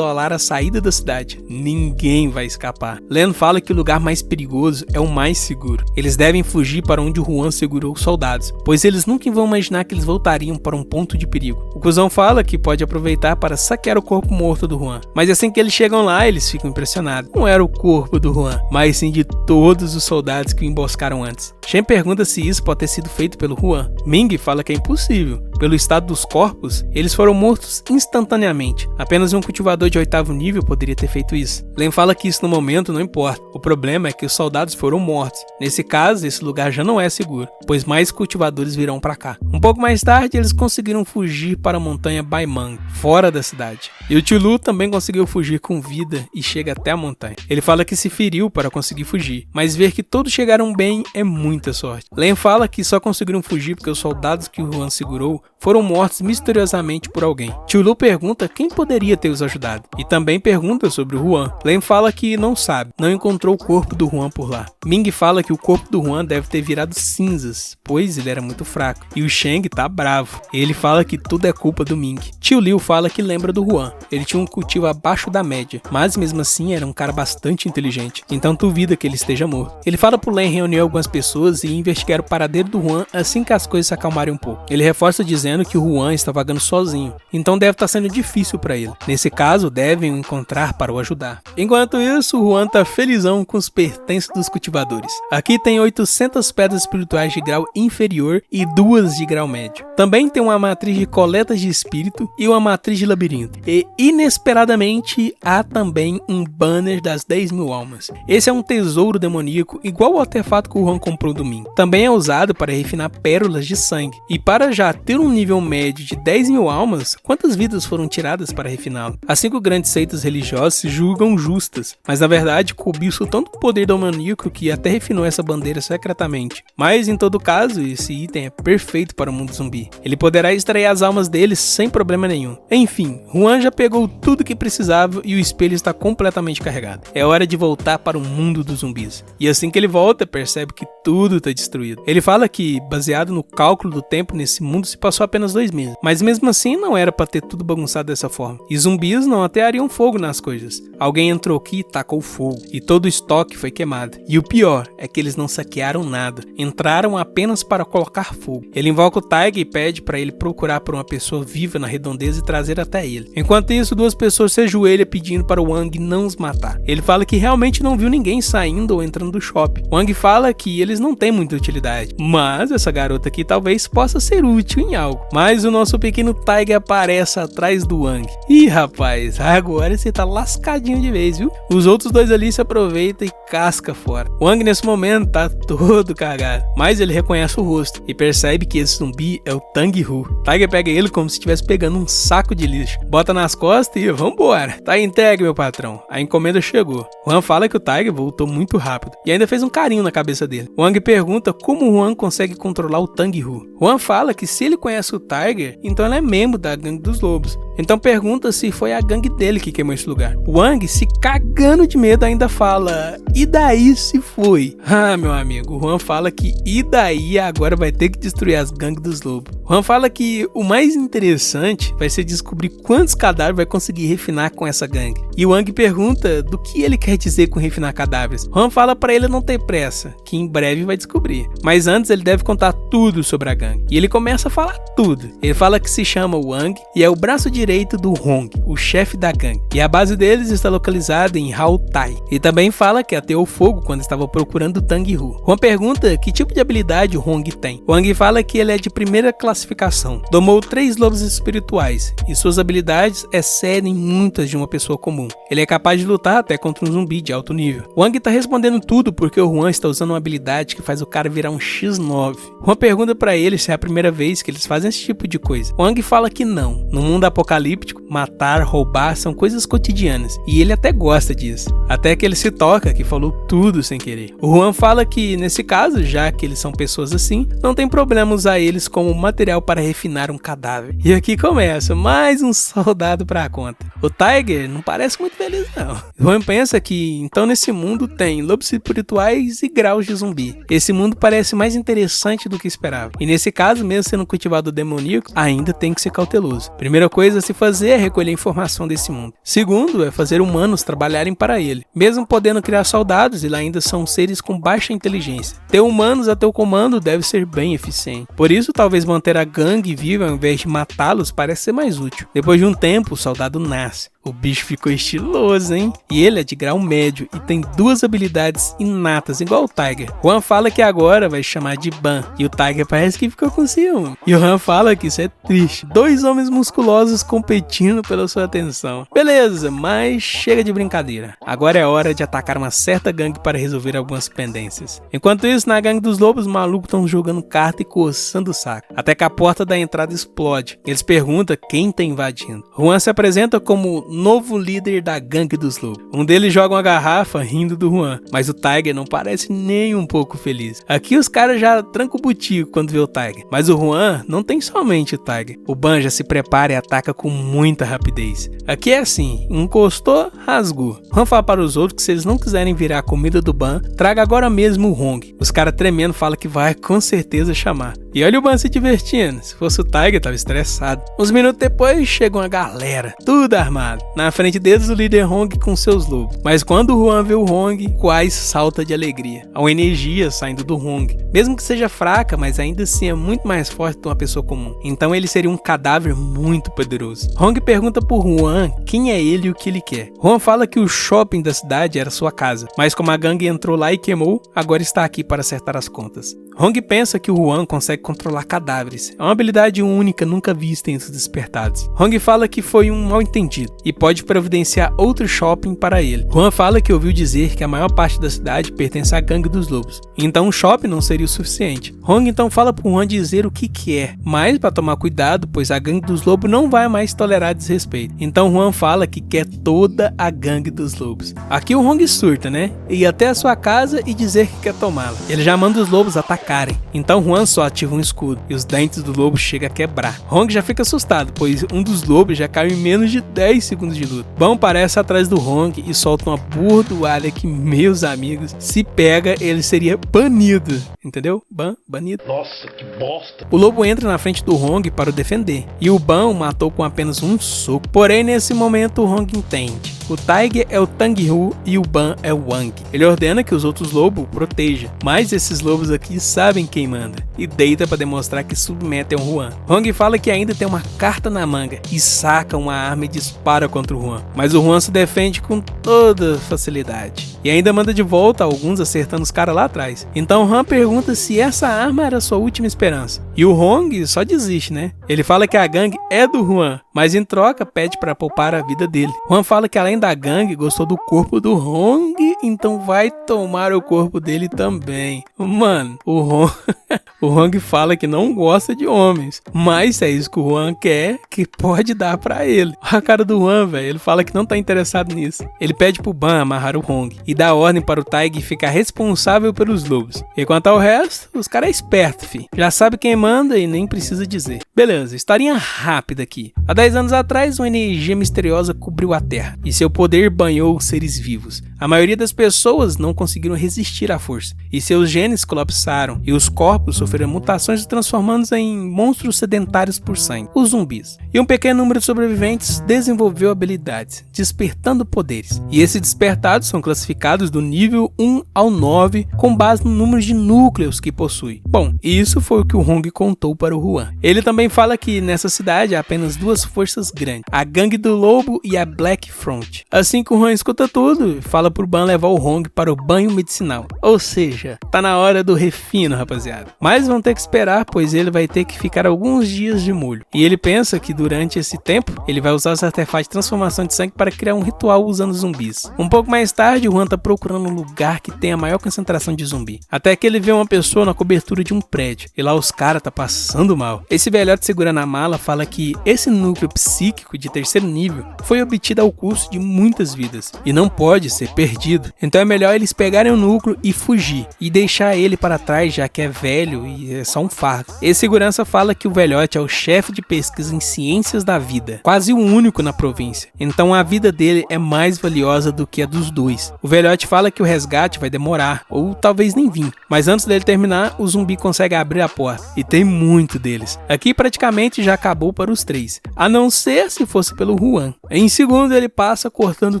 a saída da cidade. Ninguém vai escapar. Len fala que o lugar mais perigoso é o mais seguro. Eles devem fugir para onde o Huan segurou os soldados, pois eles nunca vão imaginar que eles voltariam para um ponto de perigo. O cuzão fala que pode aproveitar para saquear o corpo morto do Huan, mas assim que eles chegam lá, eles ficam impressionados. Não era o corpo do Huan, mas sim de todos os soldados que o emboscaram antes. Shen pergunta se isso pode ter sido feito pelo Huan. Ming fala que é impossível. Pelo estado dos corpos, eles foram mortos instantaneamente. Apenas um cultivador de 8º nível poderia ter feito isso. Len fala que isso no momento não importa. O problema é que os soldados foram mortos. Nesse caso, esse lugar já não é seguro, pois mais cultivadores virão para cá. Um pouco mais tarde, eles conseguiram fugir para a montanha Baimang, fora da cidade. E o Chulu também conseguiu fugir com vida e chega até a montanha. Ele fala que se feriu para conseguir fugir, mas ver que todos chegaram bem é muita sorte. Len fala que só conseguiram fugir porque os soldados que o Huan segurou foram mortos misteriosamente por alguém. Chulu pergunta quem poderia ter os ajudado, e também pergunta sobre o Huan. Len fala que não sabe, não encontrou o corpo do Huan por lá. Ming fala que o corpo do Huan deve ter virado cinzas, pois ele era muito fraco, e o Sheng tá bravo. Ele fala que tudo é culpa do Ming. Tio Liu fala que lembra do Huan, ele tinha um cultivo abaixo da média, mas mesmo assim era um cara bastante inteligente, então duvida que ele esteja morto. Ele fala pro Len reunir algumas pessoas e investigar o paradeiro do Huan assim que as coisas se acalmarem um pouco. Ele reforça dizendo que o Huan está vagando sozinho, então deve estar sendo difícil para ele. Nesse caso, devem o encontrar para o ajudar. Enquanto isso, o Huan tá felizão com os pertences dos cultivadores. Aqui tem 800 pedras espirituais de grau inferior e 2 de grau médio. Também tem uma matriz de coletas de espírito e uma matriz de labirinto. E inesperadamente há também um banner das 10.000 almas. Esse é um tesouro demoníaco igual ao artefato que o Huan comprou do Ming. Também é usado para refinar pérolas de sangue. E para já ter um nível médio de 10.000 almas, quantas vidas foram tiradas para refiná-lo? As 5 grandes seitas religiosas se julgam justas, mas na verdade cobiçam tanto o poder demoníaco que até refinou essa bandeira secretamente. Mas em todo caso, esse item é perfeito para o mundo zumbi. Ele poderá extrair as almas deles sem problema nenhum. Enfim, Huan já pegou tudo que precisava e o espelho está completamente carregado. É hora de voltar para o mundo dos zumbis. E assim que ele volta, percebe que tudo está destruído. Ele fala que, baseado no cálculo do tempo nesse mundo, se passou apenas 2 meses. Mas mesmo assim, não era para ter tudo bagunçado dessa forma. E zumbis não ateariam fogo nas coisas. Alguém entrou aqui e tacou fogo. E todo o estoque foi queimado. E o pior é que eles não saquearam nada. Entraram apenas para colocar fogo. Ele invoca o Tiger e pede para ele procurar por uma pessoa viva na redondeza e trazer até ele. Enquanto isso, 2 pessoas se ajoelham pedindo para o Wang não os matar. Ele fala que realmente não viu ninguém saindo ou entrando do shopping. Wang fala que eles não têm muita utilidade, mas essa garota aqui talvez possa ser útil em algo. Mas o nosso pequeno Tiger aparece atrás do Wang. Ih, rapaz, agora você tá lascadinho de vez, viu? Os outros dois ali se aproveitam e casca fora. Wang nesse momento tá todo cagado, mas ele reconhece o rosto e percebe que esse zumbi é o Tang Hu. Tiger pega ele como se estivesse pegando um saco de lixo, bota nas costas e vambora. Tá entregue, meu patrão. A encomenda chegou. Juan fala que o Tiger voltou muito rápido e ainda fez um carinho na cabeça dele. Wang pergunta como o Juan consegue controlar o Tang Hu. Juan fala que se ele conhece o Tiger, então ele é membro da gangue dos lobos. Então pergunta se foi a gangue dele que queimou esse lugar. Wang, se cagando de medo, ainda fala: e daí se foi? Ah, meu amigo, o Juan fala que e daí agora vai ter que destruir as gangues dos lobos. Juan fala que o mais interessante vai ser descobrir quantos cadáveres vai conseguir refinar com essa gangue. E Wang pergunta do que ele quer dizer com refinar cadáveres. Juan fala pra ele não ter pressa, que em breve vai descobrir. Mas antes ele deve contar tudo sobre a gangue. E ele começa a falar tudo. Ele fala que se chama Wang e é o braço direito do Hong, o chefe da gangue. E a base deles está localizada em Hao Tai. E também fala que ateou fogo quando estava procurando Tang Hu. Juan pergunta que tipo de habilidade o Hong tem. Wang fala que ele é de primeira classificação. Domou 3 lobos espirituais e suas habilidades excedem muitas de uma pessoa comum. Ele é capaz de lutar até contra um zumbi de alto nível. Wang tá respondendo tudo porque o Juan está usando uma habilidade que faz o cara virar um X9. Juan pergunta pra ele se é a primeira vez que eles fazem esse tipo de coisa. Wang fala que não. No mundo apocalíptico, matar, roubar são coisas cotidianas e ele até gosta disso. Até que ele se toca que falou tudo sem querer. O Juan fala que nesse caso, já que eles são pessoas assim, não tem problema usar eles como material para refinar um cadáver. E aqui começa mais um soldado pra conta. O Tiger não parece muito feliz não. O Juan pensa que então nesse mundo tem lobos espirituais e graus de zumbi. Esse mundo parece mais interessante do que esperava. E nesse caso, mesmo sendo cultivado demoníaco, ainda tem que ser cauteloso. Primeira coisa a se fazer é recolher informação desse mundo. Segundo é fazer humanos trabalharem para ele. Mesmo podendo criar soldados, eles ainda são seres com baixa inteligência. Ter humanos a teu comando deve ser bem eficiente. Por isso, talvez manter a gangue viva ao invés de matá-los parece ser mais útil. Depois de um tempo, o soldado nasce. O bicho ficou estiloso, hein? E ele é de grau médio e tem 2 habilidades inatas, igual o Tiger. Juan fala que agora vai chamar de Ban, e o Tiger parece que ficou com ciúme. E o Juan fala que isso é triste. 2 homens musculosos competindo pela sua atenção. Beleza, mas chega de brincadeira. Agora é hora de atacar uma certa gangue para resolver algumas pendências. Enquanto isso, na gangue dos lobos, os malucos estão jogando carta e coçando o saco. Até que a porta da entrada explode. Eles perguntam quem tá invadindo. Juan se apresenta como novo líder da gangue dos lobos. Um deles joga uma garrafa rindo do Juan, mas o Tiger não parece nem um pouco feliz. Aqui os caras já trancam o butico quando vê o Tiger, mas o Juan não tem somente o Tiger. O Ban já se prepara e ataca com muita rapidez. Aqui é assim, encostou, rasgou. Juan fala para os outros que se eles não quiserem virar a comida do Ban, traga agora mesmo o Hong. Os caras tremendo falam que vai com certeza chamar. E olha o Ban se divertindo. Se fosse o Tiger, tava estressado. Uns minutos depois, chega uma galera, tudo armado. Na frente deles, o líder Hong com seus lobos. Mas quando o Juan vê o Hong, quase salta de alegria. Há uma energia saindo do Hong. Mesmo que seja fraca, mas ainda assim é muito mais forte que uma pessoa comum. Então ele seria um cadáver muito poderoso. Hong pergunta por Juan quem é ele e o que ele quer. Juan fala que o shopping da cidade era sua casa. Mas como a gangue entrou lá e queimou, agora está aqui para acertar as contas. Hong pensa que o Juan consegue controlar cadáveres. É uma habilidade única nunca vista entre os despertados. Hong fala que foi um mal-entendido e pode providenciar outro shopping para ele. Juan fala que ouviu dizer que a maior parte da cidade pertence à gangue dos lobos. Então um shopping não seria o suficiente. Hong então fala para Juan dizer o que quer, mas para tomar cuidado, pois a gangue dos lobos não vai mais tolerar desrespeito. Então Juan fala que quer toda a gangue dos lobos. Aqui o Hong surta, né? Ir até a sua casa e dizer que quer tomá-la. Ele já manda os lobos atacarem. Então Juan só ativa um escudo e os dentes do lobo chegam a quebrar. Hong já fica assustado, pois um dos lobos já caiu em menos de 10 segundos de luta. Ban aparece atrás do Hong e solta uma burdoada que, meus amigos, se pega, ele seria banido. Entendeu? Ban, banido. Nossa, que bosta. O lobo entra na frente do Hong para o defender, e o Ban o matou com apenas um soco. Porém, nesse momento, o Hong entende. O Tiger é o Tang Hu e o Ban é o Wang. Ele ordena que os outros lobos o protejam, mas esses lobos aqui sabem quem manda e deita para demonstrar que submetem ao Juan. Hong fala que ainda tem uma carta na manga e saca uma arma e dispara contra o Juan, mas o Juan se defende com toda facilidade e ainda manda de volta alguns, acertando os caras lá atrás. Então Juan pergunta se essa arma era sua última esperança e o Hong só desiste, né? Ele fala que a gangue é do Juan, mas em troca pede para poupar a vida dele. Juan fala que além da gangue gostou do corpo do Hong, então vai tomar o corpo dele também. Mano, o Hong fala que não gosta de homens, mas é isso que o Juan quer, que pode dar pra ele. A cara do Juan, velho, ele fala que não tá interessado nisso. Ele pede pro Ban amarrar o Hong e dá ordem para o Taig ficar responsável pelos lobos. E quanto ao resto, os caras é esperto, fi. Já sabe quem manda e nem precisa dizer. Beleza, historinha rápida aqui. Há 10 anos atrás, uma energia misteriosa cobriu a Terra e seu poder banhou os seres vivos. A maioria das pessoas não conseguiram resistir à força e seus genes colapsaram e os corpos sofreram mutações transformando-os em monstros sedentários por sangue, os zumbis. E um pequeno número de sobreviventes desenvolveu habilidades, despertando poderes. E esses despertados são classificados do nível 1 ao 9 com base no número de núcleos que possui. Bom, isso foi o que o Hong contou para o Juan. Ele também fala que nessa cidade há apenas duas forças grandes, a Gangue do Lobo e a Black Front. Assim que o Juan escuta tudo, fala pro Ban levar o Hong para o banho medicinal. Ou seja, tá na hora do refino, rapaziada. Mas vão ter que esperar, pois ele vai ter que ficar alguns dias de molho. E ele pensa que durante esse tempo, ele vai usar os artefatos de transformação de sangue para criar um ritual usando zumbis. Um pouco mais tarde, o Juan tá procurando um lugar que tenha a maior concentração de zumbi. Até que ele vê uma pessoa na cobertura de um prédio. E lá os caras tá passando mal. Esse velhote segurando a mala fala que esse núcleo psíquico de terceiro nível foi obtido ao custo de muitas vidas e não pode ser perdido. Então é melhor eles pegarem o núcleo e fugir e deixar ele para trás, já que é velho e é só um fardo. Esse segurança fala que o velhote é o chefe de pesquisa em ciências da vida, quase o único na província. Então a vida dele é mais valiosa do que a dos dois. O velhote fala que o resgate vai demorar, ou talvez nem vir, mas antes dele terminar, o zumbi consegue abrir a porta, e tem muito deles. Aqui praticamente já acabou para os três, a não ser se fosse pelo Juan. Em segundo ele passa cortando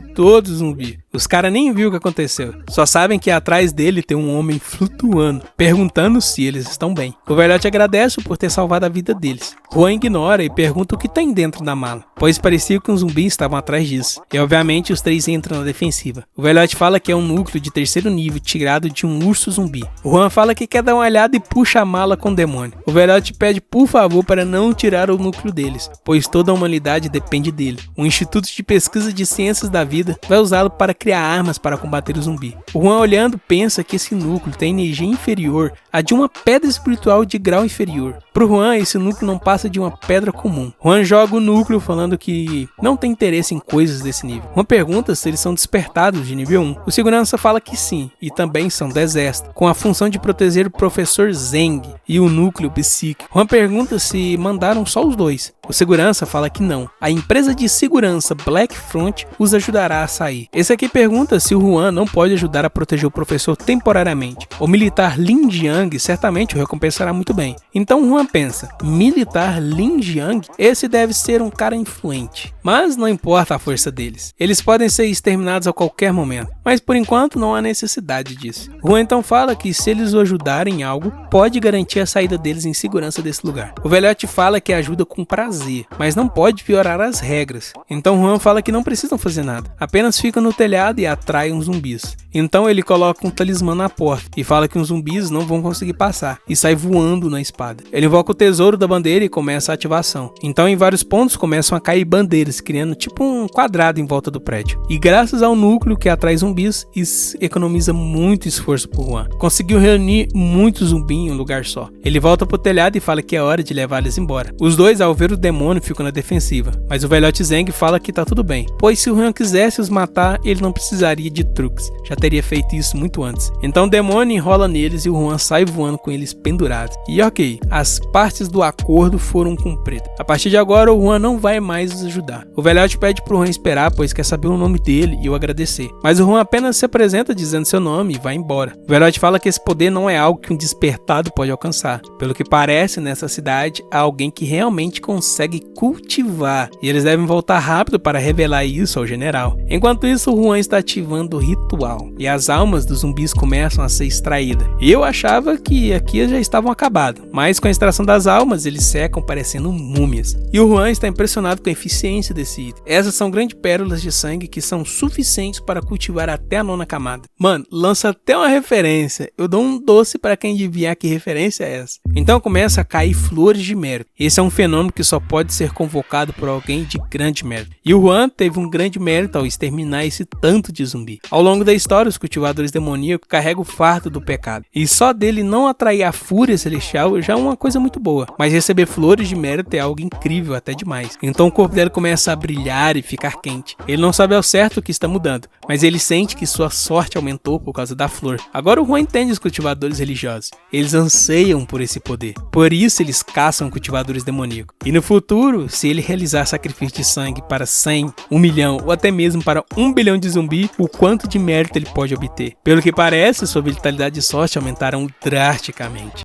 todos os zumbis. Os caras nem viram o que aconteceu, só sabem que atrás dele tem um homem flutuando, perguntando se eles estão bem. O velhote agradece por ter salvado a vida deles. Juan ignora e pergunta o que tem dentro da mala, pois parecia que os zumbis estavam atrás disso. E obviamente os três entram na defensiva. O velhote fala que é um núcleo de terceiro nível tirado de um urso zumbi. O Juan fala que quer dar uma olhada e puxa a mala com o demônio. O velhote pede por favor para não tirar o núcleo deles, pois toda a humanidade depende dele. O Instituto de Pesquisa de Ciências da Vida vai usá-lo para criar armas para combater o zumbi. O Juan, olhando, pensa que esse núcleo tem energia inferior à de uma pedra espiritual de grau inferior. Pro Juan, esse núcleo não passa de uma pedra comum. Juan joga o núcleo falando que não tem interesse em coisas desse nível. Juan pergunta se eles são despertados de nível 1. O segurança fala que sim, e também são do exército, com a função de proteger o professor Zeng e o núcleo psíquico. Juan pergunta se mandaram só os dois. O segurança fala que não. A empresa de segurança Black Front os ajudará a sair. Esse aqui pergunta se o Juan não pode ajudar a proteger o professor temporariamente. O militar Lin Jiang certamente o recompensará muito bem. Então Juan pensa, militar Lin Jiang? Esse deve ser um cara influente. Mas não importa a força deles. Eles podem ser exterminados a qualquer momento. Mas por enquanto não há necessidade disso. Juan então fala que se eles o ajudarem em algo, pode garantir a saída deles em segurança desse lugar. O velhote fala que ajuda com prazer, mas não pode piorar as regras. Então Juan fala que não precisam fazer nada. Apenas ficam no telhado e atraem os zumbis. Então ele coloca um talismã na porta e fala que os zumbis não vão conseguir passar e sai voando na espada. Ele invoca o tesouro da bandeira e começa a ativação. Então em vários pontos começam a cair bandeiras, criando tipo um quadrado em volta do prédio. E graças ao núcleo que atrai zumbis, isso economiza muito esforço por Juan. Conseguiu reunir muitos zumbis em um lugar só. Ele volta pro telhado e fala que é hora de levar eles embora. Os dois, ao ver o demônio, ficam na defensiva, mas o velhote Zeng fala que tá tudo bem, pois se o Juan quisesse os matar, ele não precisaria de truques, já teria feito isso muito antes. Então o demônio enrola neles e o Juan sai voando com eles pendurados. E ok, as partes do acordo foram cumpridas. A partir de agora o Juan não vai mais os ajudar. O velhote pede pro Juan esperar, pois quer saber o nome dele e o agradecer. Mas o Juan apenas se apresenta dizendo seu nome e vai embora. O Velhote fala que esse poder não é algo que um despertado pode alcançar. Pelo que parece, nessa cidade há alguém que realmente consegue cultivar, e eles devem voltar rápido para revelar isso ao general. Enquanto isso, o Juan está ativando o ritual, e as almas dos zumbis começam a ser extraídas. E eu achava que aqui já estavam acabadas, mas com a extração das almas, eles secam parecendo múmias. E o Juan está impressionado com a eficiência desse item. Essas são grandes pérolas de sangue que são suficientes para cultivar até a 9ª camada. Mano, lança até uma referência. Eu dou um doce para quem adivinhar que referência é essa. Então começa a cair flores de mérito. Esse é um fenômeno que só pode ser convocado por alguém de grande mérito. E o Juan teve um grande mérito ao exterminar esse tanto de zumbi. Ao longo da história, os cultivadores demoníacos carregam o fardo do pecado. E só dele não atrair a fúria celestial já é uma coisa muito boa. Mas receber flores de mérito é algo incrível, até demais. Então o corpo dele começa a brilhar e ficar quente. Ele não sabe ao certo o que está mudando, mas ele sente que sua sorte aumentou por causa da flor. Agora o Juan entende os cultivadores religiosos. Eles anseiam por esse poder. Por isso eles caçam cultivadores demoníacos. E no futuro, se ele realizar sacrifício de sangue para 100, 1 milhão ou até mesmo para 1 bilhão de zumbi, o quanto de mérito ele pode obter. Pelo que parece, sua vitalidade e sorte aumentaram drasticamente.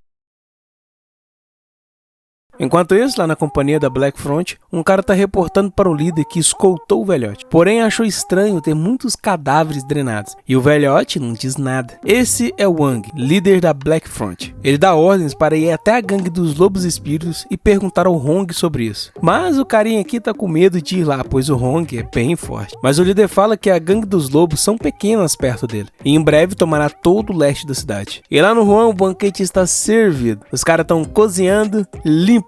Enquanto isso, lá na companhia da Black Front, um cara tá reportando para o líder que escoltou o velhote. Porém, achou estranho ter muitos cadáveres drenados. E o velhote não diz nada. Esse é o Wang, líder da Black Front. Ele dá ordens para ir até a gangue dos lobos espíritos e perguntar ao Hong sobre isso. Mas o carinha aqui tá com medo de ir lá, pois o Hong é bem forte. Mas o líder fala que a gangue dos lobos são pequenas perto dele. E em breve tomará todo o leste da cidade. E lá no Juan, o banquete está servido. Os caras estão cozinhando, limpando,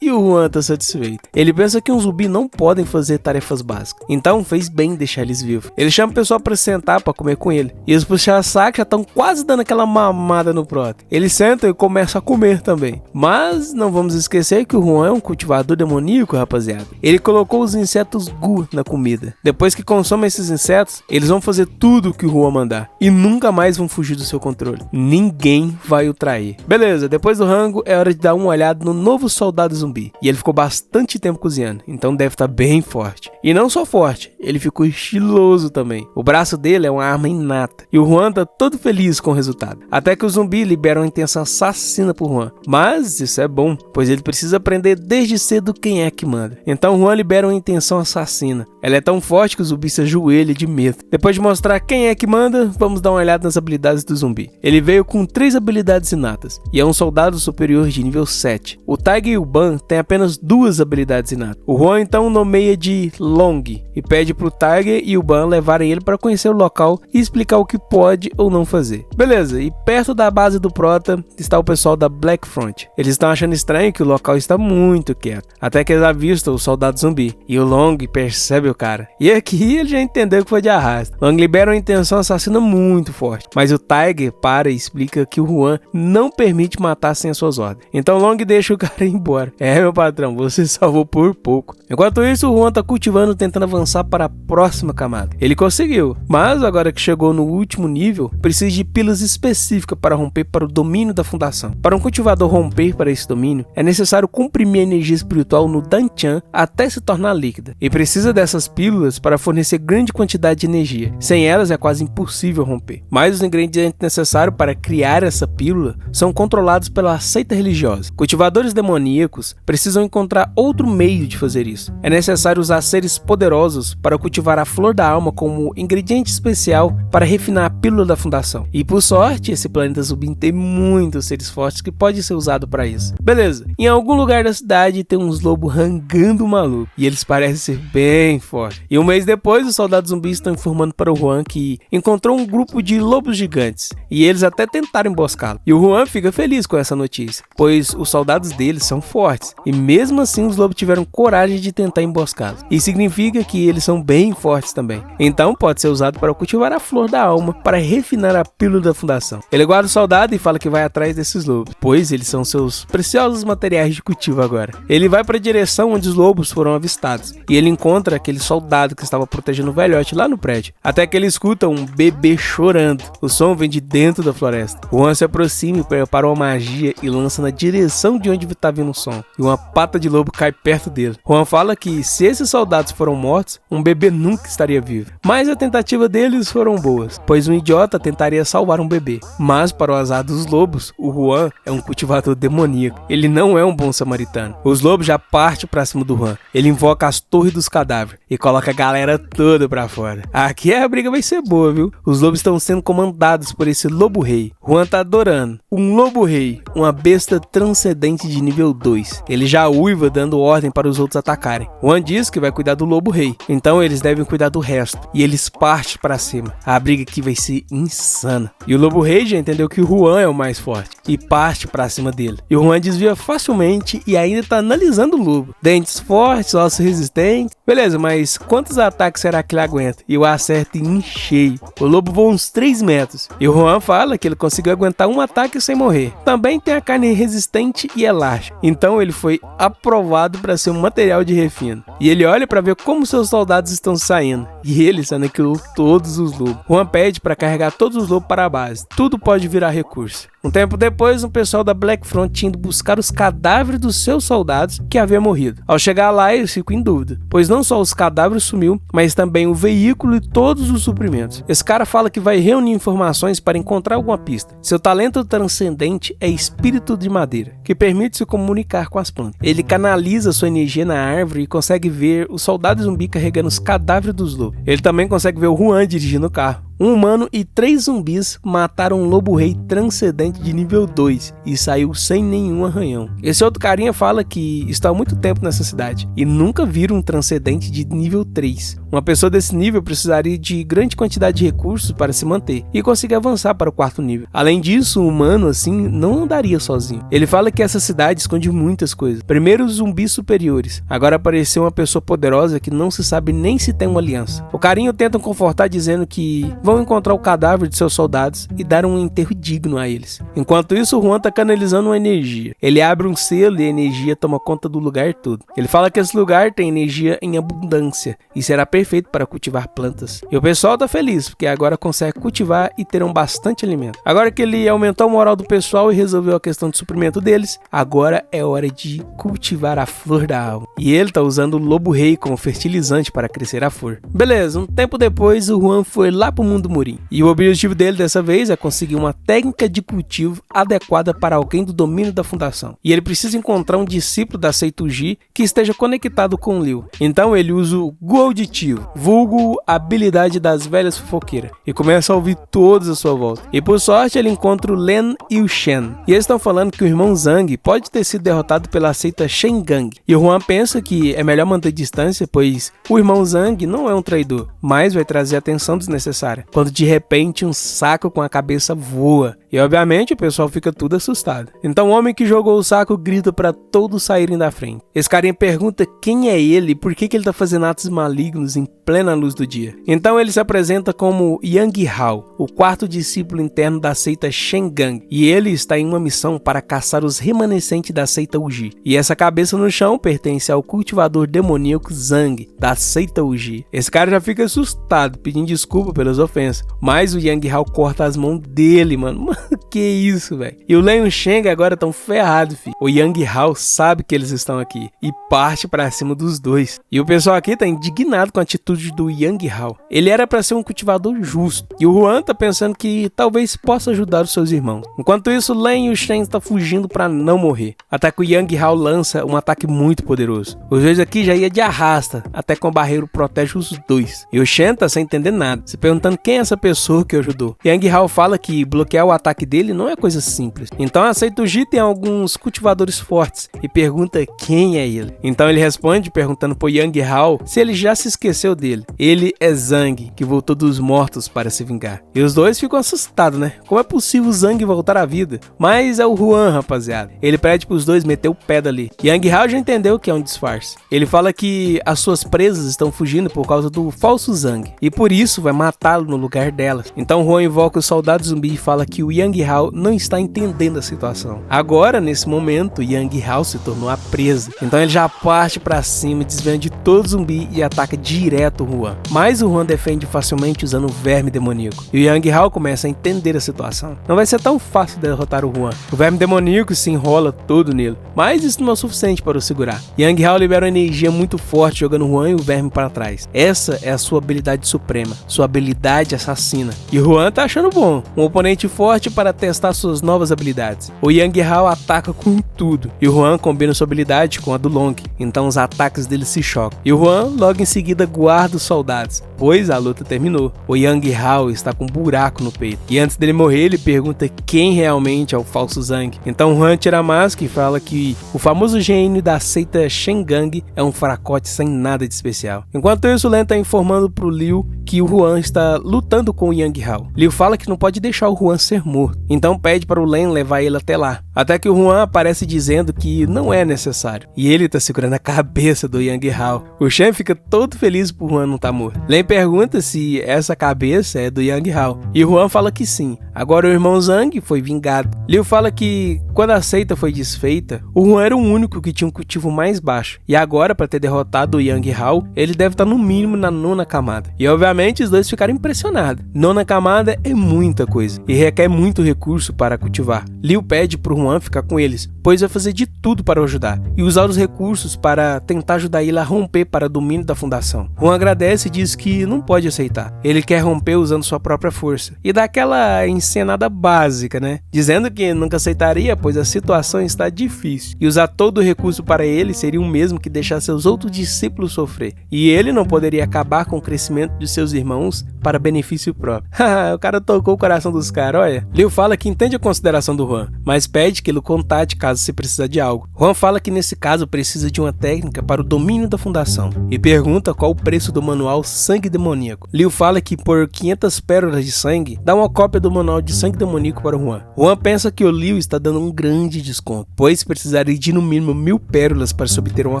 e o Juan tá satisfeito. Ele pensa que um zumbi não podem fazer tarefas básicas, então fez bem deixar eles vivos. Ele chama o pessoal para sentar para comer com ele, e os puxa-saco já estão quase dando aquela mamada no prota. Eles sentam e começam a comer também. Mas não vamos esquecer que o Juan é um cultivador demoníaco, rapaziada. Ele colocou os insetos Gu na comida. Depois que consomem esses insetos, eles vão fazer tudo o que o Juan mandar, e nunca mais vão fugir do seu controle. Ninguém vai o trair. Beleza, depois do rango é hora de dar uma olhada no novo soldado zumbi. E ele ficou bastante tempo cozinhando, então deve estar bem forte. E não só forte, ele ficou estiloso também. O braço dele é uma arma inata. E o Juan tá todo feliz com o resultado. Até que o zumbi libera uma intenção assassina pro Juan. Mas isso é bom, pois ele precisa aprender desde cedo quem é que manda. Então o Juan libera uma intenção assassina. Ela é tão forte que o zumbi se ajoelha de medo. Depois de mostrar quem é que manda, vamos dar uma olhada nas habilidades do zumbi. Ele veio com 3 habilidades inatas e é um soldado superior de nível 7. O Tiger e o Ban têm apenas 2 habilidades inatas. O Juan então nomeia de Long e pede pro Tiger e o Ban levarem ele para conhecer o local e explicar o que pode ou não fazer. Beleza, e perto da base do Prota está o pessoal da Black Front. Eles estão achando estranho que o local está muito quieto, até que eles avistam o soldado zumbi e o Long percebe o cara. E aqui ele já entendeu que foi de arrasto. Long libera uma intenção assassina muito forte, mas o Tiger para e explica que o Juan não permite matar sem as suas ordens. Então Long deixa o cara ir embora. É, meu patrão, você salvou por pouco. Enquanto isso, o Juan tá cultivando, tentando avançar para a próxima camada. Ele conseguiu, mas agora que chegou no último nível, precisa de pílulas específicas para romper para o domínio da fundação. Para um cultivador romper para esse domínio, é necessário comprimir a energia espiritual no Danchan até se tornar líquida. E precisa dessas pílulas para fornecer grande quantidade de energia. Sem elas é quase impossível romper. Mas os ingredientes necessários para criar essa pílula são controlados pela seita religiosa. Cultivadores demoníacos precisam encontrar outro meio de fazer isso. É necessário usar seres poderosos para cultivar a flor da alma como ingrediente especial para refinar a pílula da fundação. E por sorte, esse planeta zumbi tem muitos seres fortes que pode ser usado para isso. Beleza, em algum lugar da cidade tem uns lobos rangando maluco e eles parecem ser bem fortes. E um mês depois, os soldados zumbis estão informando para o Juan que encontrou um grupo de lobos gigantes e eles até tentaram emboscá-lo. E o Juan fica feliz com essa notícia, pois os soldados deles são fortes e mesmo assim os lobos tiveram coragem de tentar emboscá-los. Isso significa que eles são bem fortes também. Então pode ser usado para cultivar a flor da alma para refinar a pílula da fundação. Ele guarda o soldado e fala que vai atrás desses lobos, pois eles são seus preciosos materiais de cultivo agora. Ele vai para a direção onde os lobos foram avistados e ele encontra aquele soldado que estava protegendo o velhote lá no prédio. Até que ele escuta um bebê chorando. O som vem de dentro da floresta. O Juan se aproxima e prepara uma magia e lança na direção de onde está vindo ouvindo um som, e uma pata de lobo cai perto dele. Juan fala que se esses soldados foram mortos, um bebê nunca estaria vivo. Mas a tentativa deles foram boas, pois um idiota tentaria salvar um bebê. Mas para o azar dos lobos, o Juan é um cultivador demoníaco. Ele não é um bom samaritano. Os lobos já partem pra cima do Juan. Ele invoca as torres dos cadáveres e coloca a galera toda pra fora. Aqui a briga vai ser boa, viu? Os lobos estão sendo comandados por esse lobo rei. Juan tá adorando. Um lobo rei, uma besta transcendente de nível 2. Ele já uiva dando ordem para os outros atacarem. Juan diz que vai cuidar do lobo rei, então eles devem cuidar do resto. E eles partem pra cima. A briga aqui vai ser insana. E o lobo rei já entendeu que o Juan é o mais forte e parte pra cima dele. E o Juan desvia facilmente e ainda tá analisando o lobo. Dentes fortes, ossos resistentes. Beleza, mas quantos ataques será que ele aguenta? E o acerta em cheio. O lobo voa uns 3 metros. E o Juan fala que ele conseguiu aguentar um ataque sem morrer. Também tem a carne resistente e elástica. Então ele foi aprovado para ser um material de refino. E ele olha para ver como seus soldados estão saindo. E ele aniquilou todos os lobos. Juan pede para carregar todos os lobos para a base. Tudo pode virar recurso. Um tempo depois, um pessoal da Black Front tinha ido buscar os cadáveres dos seus soldados que haviam morrido. Ao chegar lá, eles ficam em dúvida, pois não só os cadáveres sumiu, mas também o veículo e todos os suprimentos. Esse cara fala que vai reunir informações para encontrar alguma pista. Seu talento transcendente é espírito de madeira, que permite se comunicar com as plantas. Ele canaliza sua energia na árvore e consegue ver os soldados zumbi carregando os cadáveres dos lobos. Ele também consegue ver o Juan dirigindo o carro. Um humano e 3 zumbis mataram um lobo rei transcendente de nível 2 e saiu sem nenhum arranhão. Esse outro carinha fala que está há muito tempo nessa cidade e nunca viram um transcendente de nível 3. Uma pessoa desse nível precisaria de grande quantidade de recursos para se manter e conseguir avançar para o 4º nível. Além disso, um humano assim não andaria sozinho. Ele fala que essa cidade esconde muitas coisas. Primeiro, os zumbis superiores. Agora apareceu uma pessoa poderosa que não se sabe nem se tem uma aliança. O carinha tenta confortar dizendo que vão encontrar o cadáver de seus soldados e dar um enterro digno a eles. Enquanto isso, o Juan está canalizando uma energia. Ele abre um selo e a energia toma conta do lugar todo. Ele fala que esse lugar tem energia em abundância e será perfeito para cultivar plantas. E o pessoal tá feliz, porque agora consegue cultivar e terão bastante alimento. Agora que ele aumentou a moral do pessoal e resolveu a questão de suprimento deles, agora é hora de cultivar a flor da alma. E ele tá usando o lobo rei como fertilizante para crescer a flor. Beleza, um tempo depois o Juan foi lá pro mundo Murim. E o objetivo dele dessa vez é conseguir uma técnica de cultivo adequada para alguém do domínio da fundação. E ele precisa encontrar um discípulo da seita Uji que esteja conectado com o Liu. Então ele usa o Gu auditivo, vulgo habilidade das velhas fofoqueiras, e começa a ouvir todos à sua volta. E por sorte ele encontra o Len e o Shen. E eles estão falando que o irmão Zhang pode ter sido derrotado pela seita Shengang. E o Juan pensa que é melhor manter distância, pois o irmão Zhang não é um traidor, mas vai trazer a atenção desnecessária. Quando de repente um saco com a cabeça voa. E obviamente o pessoal fica tudo assustado. Então o homem que jogou o saco grita para todos saírem da frente. Esse carinha pergunta quem é ele e por que ele tá fazendo atos malignos em plena luz do dia. Então ele se apresenta como Yang Hao, o 4º discípulo interno da seita Shengang. E ele está em uma missão para caçar os remanescentes da seita Uji. E essa cabeça no chão pertence ao cultivador demoníaco Zhang, da seita Uji. Esse cara já fica assustado, pedindo desculpa pelas ofensas. Mas o Yang Hao corta as mãos dele, mano. Que isso, velho. E o Len e o Sheng agora estão ferrados, filho. O Yang Hao sabe que eles estão aqui e parte pra cima dos dois. E o pessoal aqui tá indignado com a atitude do Yang Hao. Ele era pra ser um cultivador justo. E o Juan tá pensando que talvez possa ajudar os seus irmãos. Enquanto isso, o Len e o Sheng estão fugindo pra não morrer. Até que o Yang Hao lança um ataque muito poderoso. Os dois aqui já ia de arrasta, até que o barreiro protege os dois. E o Shen tá sem entender nada, se perguntando quem é essa pessoa que ajudou. Yang Hao fala que bloquear o ataque dele não é coisa simples. Então a seita Uji tem alguns cultivadores fortes e pergunta quem é ele. Então ele responde perguntando pro Yang Hao se ele já se esqueceu dele. Ele é Zhang, que voltou dos mortos para se vingar. E os dois ficam assustados, né? Como é possível Zhang voltar à vida? Mas é o Juan, rapaziada. Ele pede pros dois meter o pé dali. Yang Hao já entendeu que é um disfarce. Ele fala que as suas presas estão fugindo por causa do falso Zhang e por isso vai matá-lo no lugar delas. Então Juan invoca o soldado zumbi e fala que o Yang Hao não está entendendo a situação. Agora, nesse momento, Yang Hao se tornou a presa. Então ele já parte pra cima, desviando de todo zumbi e ataca direto o Juan. Mas o Juan defende facilmente usando o verme demoníaco. E o Yang Hao começa a entender a situação. Não vai ser tão fácil derrotar o Juan. O verme demoníaco se enrola todo nele, mas isso não é o suficiente para o segurar. Yang Hao libera uma energia muito forte, jogando o Juan e o verme para trás. Essa é a sua habilidade suprema, sua habilidade assassina. E o Juan tá achando bom, um oponente forte para testar suas novas habilidades. O Yang Hao ataca com tudo, e o Juan combina sua habilidade com a do Long, então os ataques dele se chocam. E o Juan logo em seguida guarda os soldados, pois a luta terminou. O Yang Hao está com um buraco no peito, e antes dele morrer ele pergunta quem realmente é o falso Zhang. Então Juan tira a máscara e fala que o famoso gênio da seita Shengang é um fracote sem nada de especial. Enquanto isso, Len está informando pro Liu que o Juan está lutando com o Yang Hao. Liu fala que não pode deixar o Juan ser morto, então pede para o Len levar ele até lá. Até que o Juan aparece dizendo que não é necessário, e ele tá segurando a cabeça do Yang Hao. O Shen fica todo feliz por Juan não estar morto. Len pergunta se essa cabeça é do Yang Hao, e o Juan fala que sim. Agora o irmão Zhang foi vingado. Liu fala que quando a seita foi desfeita, o Juan era o único que tinha um cultivo mais baixo, e agora, para ter derrotado o Yang Hao, ele deve estar no mínimo na 9ª camada. E obviamente os dois ficaram impressionados. 9ª camada é muita coisa, e requer muito recurso para cultivar. Liu pede pro Juan ficar com eles, pois vai fazer de tudo para o ajudar, e usar os recursos para tentar ajudar ele a romper para o domínio da fundação. Juan agradece e diz que não pode aceitar. Ele quer romper usando sua própria força, e dá aquela encenada básica, né? Dizendo que nunca aceitaria, pois a situação está difícil, e usar todo o recurso para ele seria o mesmo que deixar seus outros discípulos sofrer, e ele não poderia acabar com o crescimento de seus irmãos para benefício próprio. O cara tocou o coração dos caras, olha. Liu fala que entende a consideração do Juan, mas pede que ele contate caso se precisar de algo. Juan fala que nesse caso precisa de uma técnica para o domínio da fundação, e pergunta qual o preço do manual Sangue Demoníaco. Liu fala que por 500 pérolas de sangue, dá uma cópia do manual de Sangue Demoníaco para o Juan. Juan pensa que o Liu está dando um grande desconto, pois precisaria de no mínimo 1000 pérolas para se obter uma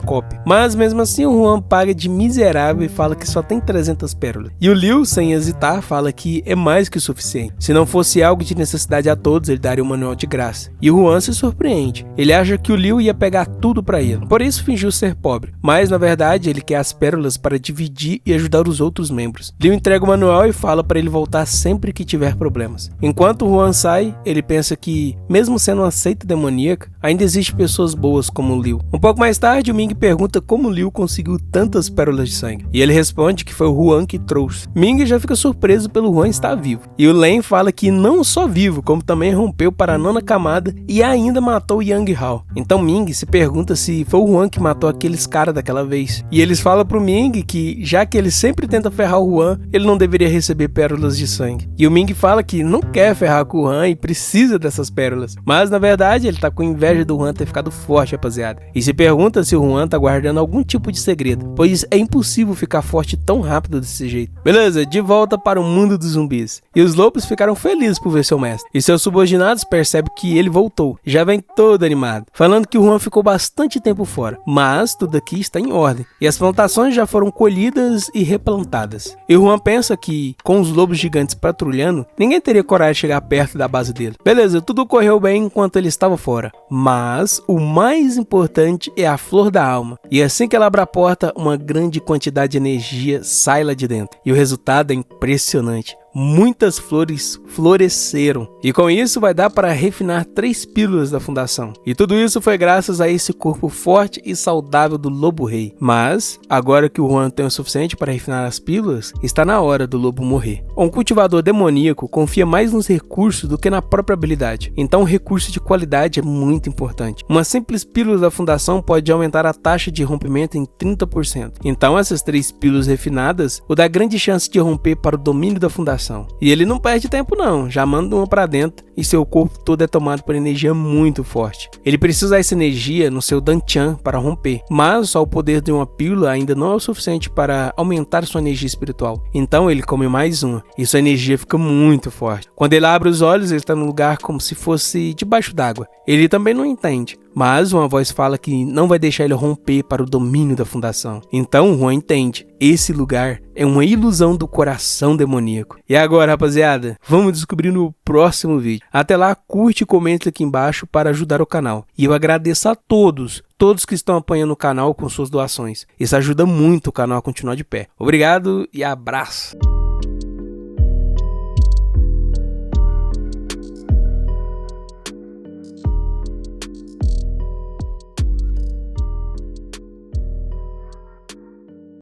cópia. Mas mesmo assim o Juan paga de miserável e fala que só tem 300 pérolas. E o Liu, sem hesitar, fala que é mais que o suficiente. Se não fosse algo de necessidade a todos, ele daria o manual de graça. E o Juan se surpreende. Ele acha que o Liu ia pegar tudo para ele, por isso fingiu ser pobre. Mas na verdade ele quer as pérolas para dividir e ajudar os outros membros. Liu entrega o manual e fala para ele voltar sempre que tiver problemas. Enquanto o Juan sai, ele pensa que, mesmo sendo uma seita demoníaca, ainda existe pessoas boas como o Liu. Um pouco mais tarde, o Ming pergunta como o Liu conseguiu tantas pérolas de sangue, e ele responde que foi o Juan que trouxe. Ming já fica surpreso pelo Juan estar vivo, e o Len fala que não só vivo, como também rompeu para a 9ª camada e ainda matou o Yang Hao. Então Ming se pergunta se foi o Juan que matou aqueles caras daquela vez, e eles falam pro Ming que, já que ele sempre tenta ferrar o Juan, ele não deveria receber pérolas de sangue. E o Ming fala que não quer ferrar com o Juan e precisa dessas pérolas, mas na verdade ele tá com inveja do Juan ter ficado forte, rapaziada, e se pergunta se o Juan tá guardando algum tipo de segredo, pois é impossível ficar forte tão rápido desse jeito. Beleza, de volta para o mundo dos zumbis, e os lobos ficaram felizes por ver seu mestre, e seus subordinados percebem que ele voltou, já vem todo animado, falando que o Juan ficou bastante tempo fora, mas tudo aqui está em ordem, e as plantações já foram colhidas e replantadas. E o Juan pensa que, com os lobos gigantes patrulhando, ninguém teria coragem de chegar perto da base dele. Beleza, tudo correu bem enquanto ele estava fora, mas o mais importante é a flor da alma, e assim que ela abre a porta, uma grande quantidade de energia sai lá de dentro, e o resultado é impressionante. Muitas flores floresceram, e com isso vai dar para refinar 3 pílulas da fundação, e tudo isso foi graças a esse corpo forte e saudável do lobo rei. Mas agora que o Juan tem o suficiente para refinar as pílulas, está na hora do lobo morrer. Um cultivador demoníaco confia mais nos recursos do que na própria habilidade, então o recurso de qualidade é muito importante. Uma simples pílula da fundação pode aumentar a taxa de rompimento em 30%, então essas 3 pílulas refinadas o dá grande chance de romper para o domínio da fundação. E ele não perde tempo não, já manda uma pra dentro e seu corpo todo é tomado por energia muito forte. Ele precisa usar essa energia no seu Danchan para romper, mas só o poder de uma pílula ainda não é o suficiente para aumentar sua energia espiritual. Então ele come mais uma e sua energia fica muito forte. Quando ele abre os olhos, ele está num lugar como se fosse debaixo d'água. Ele também não entende, mas uma voz fala que não vai deixar ele romper para o domínio da fundação. Então Juan entende, esse lugar é uma ilusão do coração demoníaco. E agora, rapaziada, vamos descobrir no próximo vídeo. Até lá, curte e comente aqui embaixo para ajudar o canal. E eu agradeço a todos que estão apoiando o canal com suas doações. Isso ajuda muito o canal a continuar de pé. Obrigado e abraço!